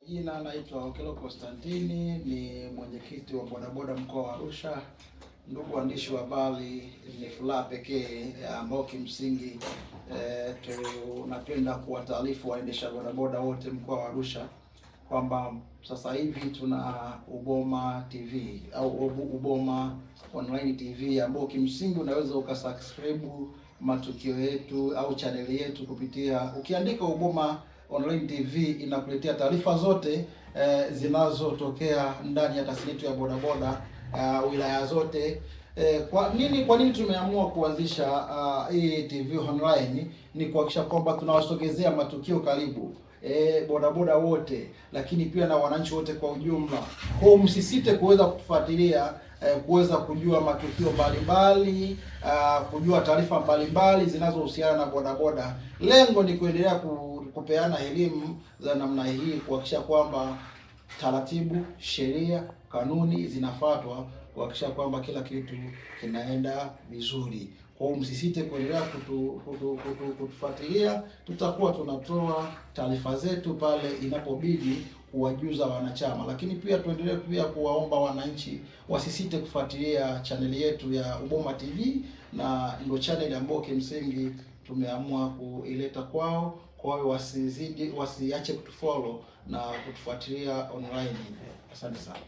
Jina naitwa Okelo Konstantini, ni mwenyekiti wa bodaboda mkoa wa Arusha. Ndugu waandishi wa habari, ni furaha pekee ambao kimsingi tunapenda kuwataarifu waendesha bodaboda wote mkoa wa Arusha kwamba sasa hivi tuna Uboma TV au Uboma Online TV ambao kimsingi unaweza ukasubscribe matukio yetu au chaneli yetu kupitia, ukiandika Uboma Online TV inakuletea taarifa zote zinazotokea ndani ya tasnia yetu ya bodaboda wilaya zote. Kwa nini tumeamua kuanzisha hii TV online? Ni kuhakikisha kwamba tunawasogezea matukio karibu bodaboda wote, lakini pia na wananchi wote kwa ujumla. Kwa msisite kuweza kutufuatilia, kuweza kujua matukio mbalimbali, kujua taarifa mbalimbali zinazohusiana na bodaboda. Lengo ni kuendelea kupeana elimu za namna hii, kuhakikisha kwamba taratibu, sheria, kanuni zinafuatwa, kuhakikisha kwamba kila kitu kinaenda vizuri. Kwa hiyo msisite kuendelea kutufuatilia. Tutakuwa tunatoa taarifa zetu pale inapobidi kuwajuza wanachama, lakini pia tuendelee kuwaomba wananchi wasisite kufuatilia chaneli yetu ya Uboma TV, na ndio channel ambayo kimsingi tumeamua kuileta kwao. Kwa hiyo wasiache kutufollow na kutufuatilia online. Asante sana.